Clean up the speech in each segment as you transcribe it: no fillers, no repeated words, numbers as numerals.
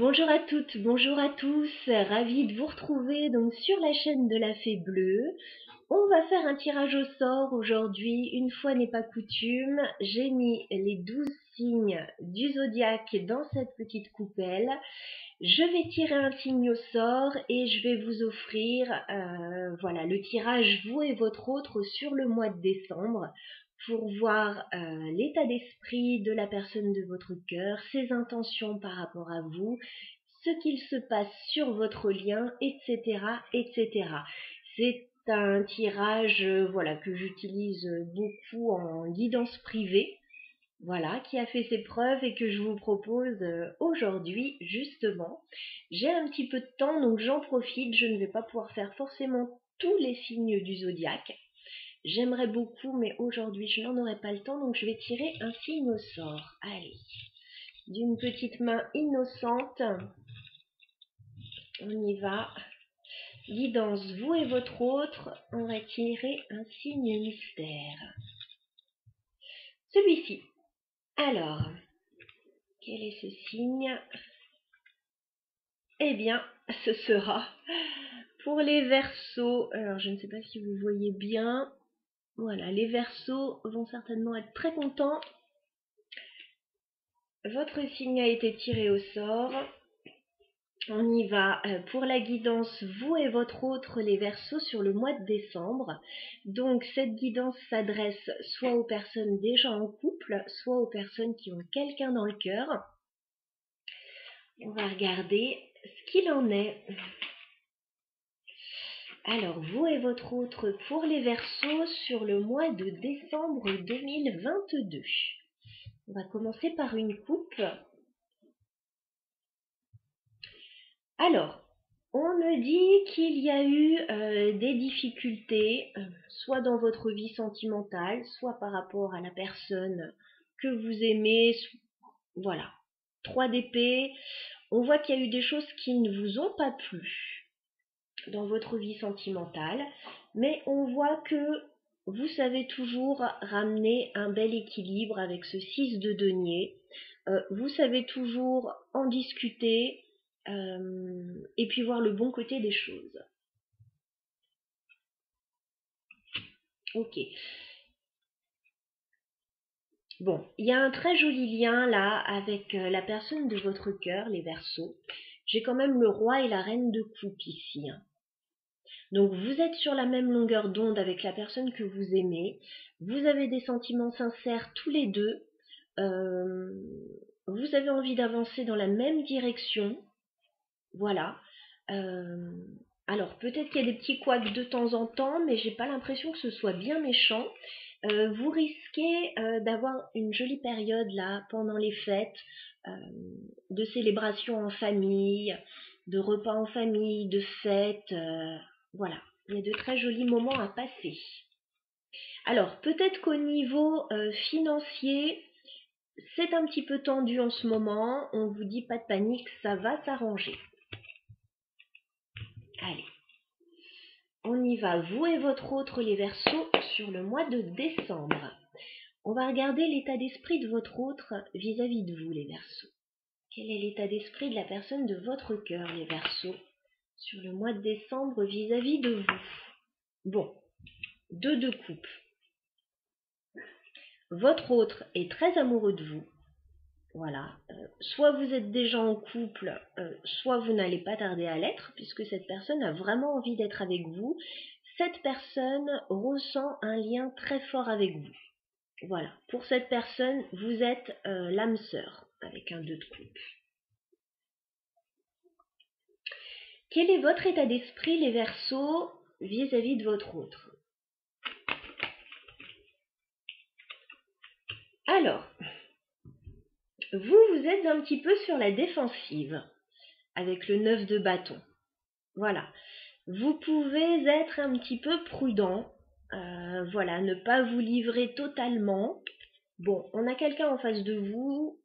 Bonjour à toutes, bonjour à tous, ravie de vous retrouver donc sur la chaîne de la Fée Bleue. On va faire un tirage au sort aujourd'hui, une fois n'est pas coutume. J'ai mis les 12 signes du zodiaque dans cette petite coupelle. Je vais tirer un signe au sort et je vais vous offrir voilà, le tirage vous et votre autre sur le mois de décembre pour voir l'état d'esprit de la personne de votre cœur, ses intentions par rapport à vous, ce qu'il se passe sur votre lien, etc., etc. C'est un tirage voilà, que j'utilise beaucoup en guidance privée. Voilà, qui a fait ses preuves et que je vous propose aujourd'hui, justement. J'ai un petit peu de temps, donc j'en profite. Je ne vais pas pouvoir faire forcément tous les signes du zodiaque. J'aimerais beaucoup, mais aujourd'hui, je n'en aurai pas le temps, donc je vais tirer un signe au sort. Allez, d'une petite main innocente, on y va. Guidance, vous et votre autre, on va tirer un signe mystère. Celui-ci. Alors, quel est ce signe? Eh bien, ce sera pour les Verseaux. Alors, je ne sais pas si vous voyez bien. Voilà, les Verseaux vont certainement être très contents. Votre signe a été tiré au sort. On y va pour la guidance, vous et votre autre, les Verseaux, sur le mois de décembre. Donc, cette guidance s'adresse soit aux personnes déjà en couple, soit aux personnes qui ont quelqu'un dans le cœur. On va regarder ce qu'il en est. Alors, vous et votre autre pour les Verseaux sur le mois de décembre 2022. On va commencer par une coupe. Alors, on me dit qu'il y a eu des difficultés, soit dans votre vie sentimentale, soit par rapport à la personne que vous aimez. Voilà, 3 d'épée. On voit qu'il y a eu des choses qui ne vous ont pas plu dans votre vie sentimentale, mais on voit que vous savez toujours ramener un bel équilibre avec ce 6 de denier. Vous savez toujours en discuter et puis voir le bon côté des choses. Ok. Bon, il y a un très joli lien là avec la personne de votre cœur, les Verseaux. J'ai quand même le roi et la reine de coupe ici. Donc vous êtes sur la même longueur d'onde avec la personne que vous aimez. Vous avez des sentiments sincères tous les deux. Vous avez envie d'avancer dans la même direction. Voilà. Alors peut-être qu'il y a des petits couacs de temps en temps, mais j'ai pas l'impression que ce soit bien méchant. Vous risquez d'avoir une jolie période là pendant les fêtes, de célébrations en famille, de repas en famille, de fêtes. Voilà, il y a de très jolis moments à passer. Alors peut-être qu'au niveau financier, c'est un petit peu tendu en ce moment. On vous dit pas de panique, ça va s'arranger. Allez, on y va, vous et votre autre, les Verseaux, sur le mois de décembre. On va regarder l'état d'esprit de votre autre vis-à-vis de vous, les Verseaux. Quel est l'état d'esprit de la personne de votre cœur, les Verseaux, sur le mois de décembre vis-à-vis de vous? Bon, 2 de coupe. Votre autre est très amoureux de vous. Voilà, soit vous êtes déjà en couple, soit vous n'allez pas tarder à l'être, puisque cette personne a vraiment envie d'être avec vous. Cette personne ressent un lien très fort avec vous. Voilà, pour cette personne, vous êtes l'âme sœur, avec un 2 de coupe. Quel est votre état d'esprit, les Verseaux, vis-à-vis de votre autre? Alors, vous êtes un petit peu sur la défensive, avec le 9 de bâton. Voilà, vous pouvez être un petit peu prudent, voilà, ne pas vous livrer totalement. Bon, on a quelqu'un en face de vous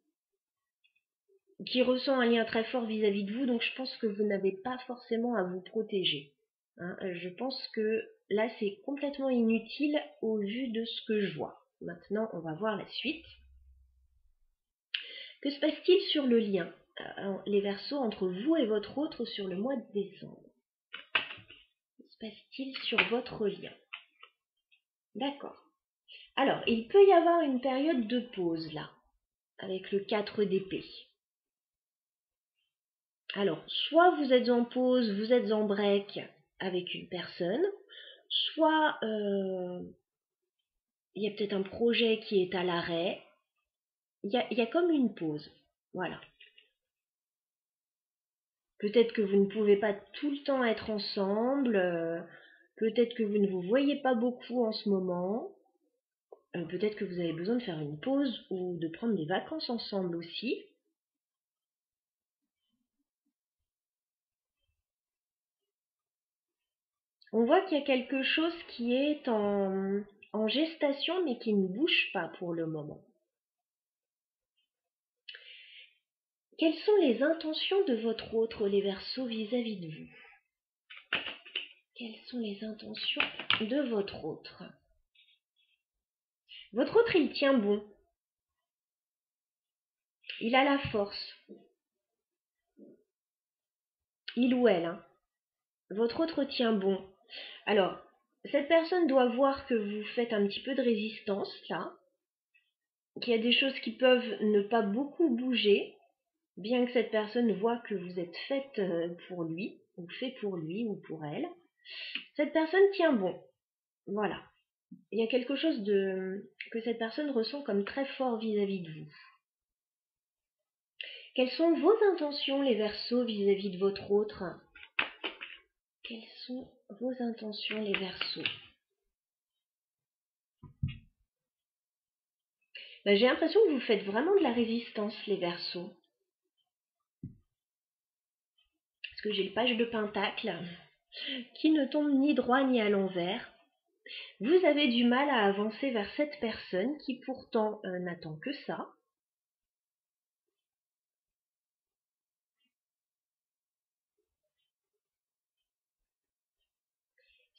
qui ressent un lien très fort vis-à-vis de vous, donc je pense que vous n'avez pas forcément à vous protéger. Je pense que là, c'est complètement inutile au vu de ce que je vois. Maintenant, on va voir la suite. Que se passe-t-il sur le lien? les Verseaux, entre vous et votre autre sur le mois de décembre? Que se passe-t-il sur votre lien? D'accord. Alors, il peut y avoir une période de pause là, avec le 4 d'épée. Alors, soit vous êtes en pause, vous êtes en break avec une personne, soit il y a peut-être un projet qui est à l'arrêt. Il y a comme une pause. Voilà. Peut-être que vous ne pouvez pas tout le temps être ensemble. Peut-être que vous ne vous voyez pas beaucoup en ce moment. Peut-être que vous avez besoin de faire une pause ou de prendre des vacances ensemble aussi. On voit qu'il y a quelque chose qui est en gestation mais qui ne bouge pas pour le moment. Quelles sont les intentions de votre autre, les Verseaux, vis-à-vis de vous? Quelles sont les intentions de votre autre? Votre autre, il tient bon. Il a la force. Il ou elle, hein. Votre autre tient bon. Alors, cette personne doit voir que vous faites un petit peu de résistance, là. Qu'il y a des choses qui peuvent ne pas beaucoup bouger, bien que cette personne voit que vous êtes faite pour lui, ou fait pour lui ou pour elle. Cette personne tient bon. Voilà. Il y a quelque chose que cette personne ressent comme très fort vis-à-vis de vous. Quelles sont vos intentions, les Verseaux, vis-à-vis de votre autre? Quelles sont vos intentions, les Verseaux? J'ai l'impression que vous faites vraiment de la résistance, les Verseaux. Parce que j'ai le page de Pentacle qui ne tombe ni droit ni à l'envers. Vous avez du mal à avancer vers cette personne qui pourtant n'attend que ça.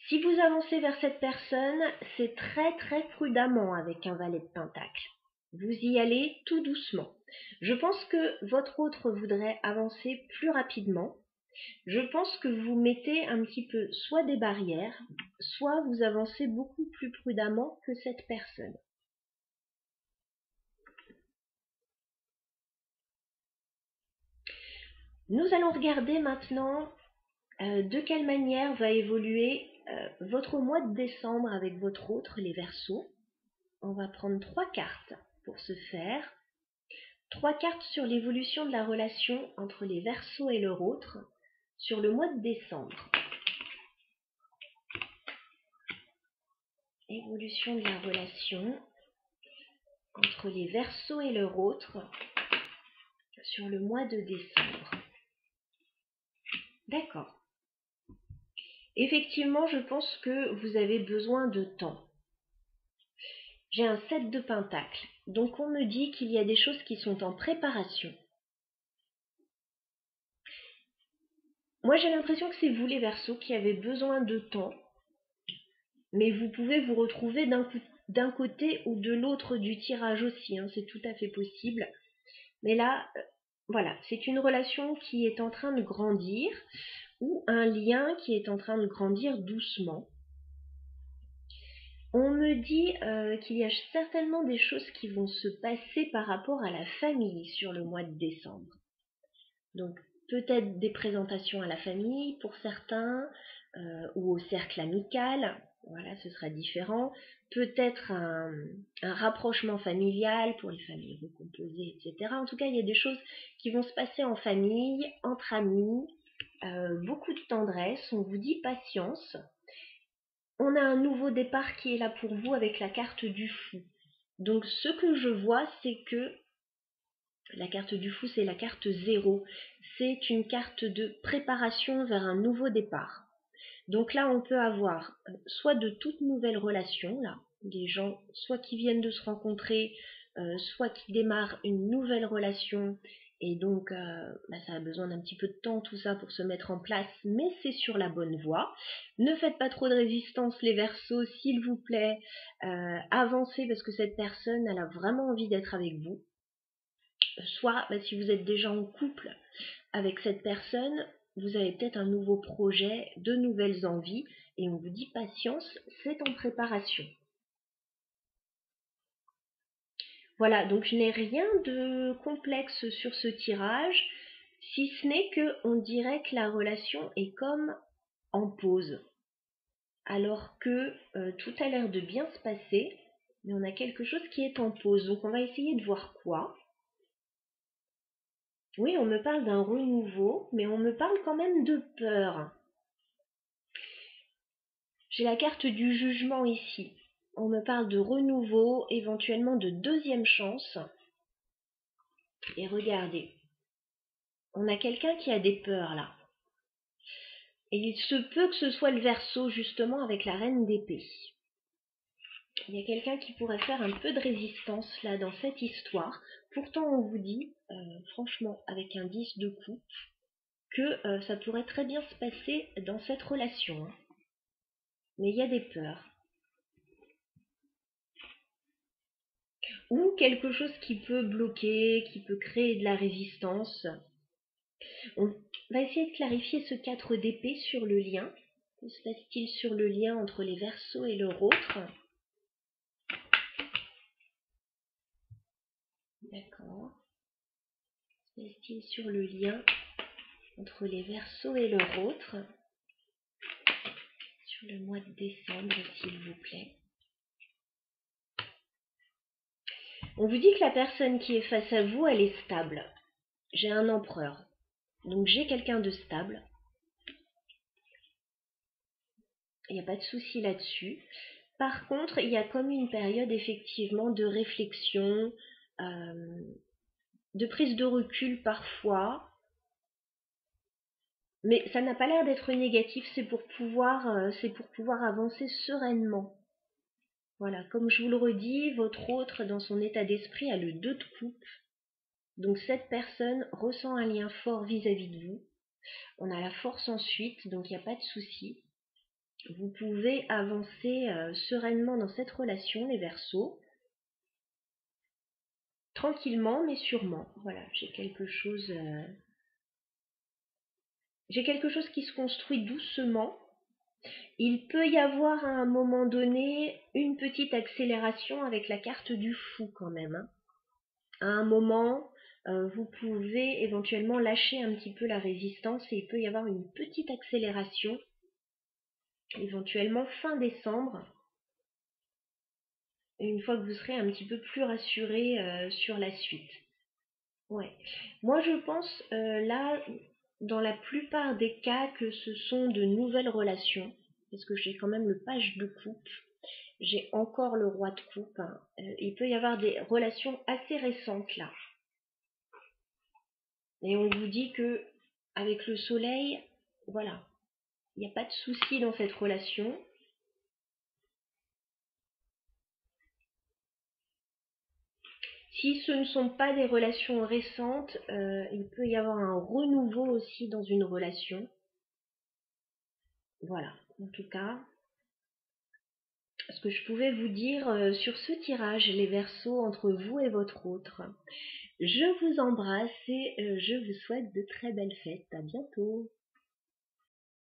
Si vous avancez vers cette personne, c'est très très prudemment avec un valet de Pentacle. Vous y allez tout doucement. Je pense que votre autre voudrait avancer plus rapidement. Je pense que vous mettez un petit peu soit des barrières, soit vous avancez beaucoup plus prudemment que cette personne. Nous allons regarder maintenant de quelle manière va évoluer votre mois de décembre avec votre autre, les Verseaux. On va prendre 3 cartes pour ce faire. 3 cartes sur l'évolution de la relation entre les Verseaux et leur autre sur le mois de décembre. Évolution de la relation entre les Verseaux et leur autre sur le mois de décembre. D'accord. Effectivement, je pense que vous avez besoin de temps. J'ai un 7 de Pentacle, donc on me dit qu'il y a des choses qui sont en préparation. Moi, j'ai l'impression que c'est vous, les Verseaux, qui avez besoin de temps, mais vous pouvez vous retrouver d'un côté ou de l'autre du tirage aussi, hein, c'est tout à fait possible. Mais là, voilà, c'est une relation qui est en train de grandir, ou un lien qui est en train de grandir doucement. On me dit qu'il y a certainement des choses qui vont se passer par rapport à la famille sur le mois de décembre. Donc peut-être des présentations à la famille pour certains, ou au cercle amical, voilà, ce sera différent. Peut-être un rapprochement familial pour les familles recomposées, etc. En tout cas, il y a des choses qui vont se passer en famille, entre amis, beaucoup de tendresse, on vous dit patience. On a un nouveau départ qui est là pour vous avec la carte du fou. Donc ce que je vois, c'est que la carte du fou, c'est la carte 0. C'est une carte de préparation vers un nouveau départ. Donc là, on peut avoir soit de toutes nouvelles relations, là, des gens soit qui viennent de se rencontrer, soit qui démarrent une nouvelle relation, et donc ça a besoin d'un petit peu de temps tout ça pour se mettre en place, mais c'est sur la bonne voie. Ne faites pas trop de résistance, les Verseaux, s'il vous plaît, avancez parce que cette personne, elle a vraiment envie d'être avec vous. Soit si vous êtes déjà en couple avec cette personne, vous avez peut-être un nouveau projet, de nouvelles envies, et on vous dit patience, c'est en préparation. Voilà, donc je n'ai rien de complexe sur ce tirage, si ce n'est qu'on dirait que la relation est comme en pause, alors que tout a l'air de bien se passer, mais on a quelque chose qui est en pause. Donc on va essayer de voir quoi. Oui, on me parle d'un renouveau, mais on me parle quand même de peur. J'ai la carte du jugement ici. On me parle de renouveau, éventuellement de deuxième chance. Et regardez, on a quelqu'un qui a des peurs là. Et il se peut que ce soit le Verseau justement avec la reine d'épée. Il y a quelqu'un qui pourrait faire un peu de résistance là dans cette histoire. Pourtant on vous dit, franchement avec un 10 de coupe, que ça pourrait très bien se passer dans cette relation. Hein. Mais il y a des peurs. Ou quelque chose qui peut bloquer, qui peut créer de la résistance. On va essayer de clarifier ce 4 d'épée sur le lien. Que se passe-t-il sur le lien entre les Verseaux et leur autre? D'accord. Que se passe-t-il sur le lien entre les Verseaux et leur autre sur le mois de décembre, s'il vous plaît? On vous dit que la personne qui est face à vous, elle est stable. J'ai un empereur. Donc j'ai quelqu'un de stable. Il n'y a pas de souci là-dessus. Par contre, il y a comme une période effectivement de réflexion, de prise de recul parfois. Mais ça n'a pas l'air d'être négatif, c'est pour pouvoir avancer sereinement. Voilà, comme je vous le redis, votre autre, dans son état d'esprit, a le 2 de coupe. Donc cette personne ressent un lien fort vis-à-vis de vous. On a la force ensuite, donc il n'y a pas de souci. Vous pouvez avancer sereinement dans cette relation, les Verseaux. Tranquillement, mais sûrement. Voilà, j'ai quelque chose qui se construit doucement. Il peut y avoir à un moment donné une petite accélération avec la carte du fou quand même. Hein. À un moment, vous pouvez éventuellement lâcher un petit peu la résistance et il peut y avoir une petite accélération, éventuellement fin décembre, une fois que vous serez un petit peu plus rassuré sur la suite. Ouais. Moi je pense là, dans la plupart des cas, que ce sont de nouvelles relations, parce que j'ai quand même le page de coupe. J'ai encore le roi de coupe. Hein. Il peut y avoir des relations assez récentes là. Et on vous dit que avec le soleil, voilà, il n'y a pas de souci dans cette relation. Si ce ne sont pas des relations récentes, il peut y avoir un renouveau aussi dans une relation. Voilà, en tout cas, ce que je pouvais vous dire sur ce tirage, les Verseaux, entre vous et votre autre. Je vous embrasse et je vous souhaite de très belles fêtes. À bientôt.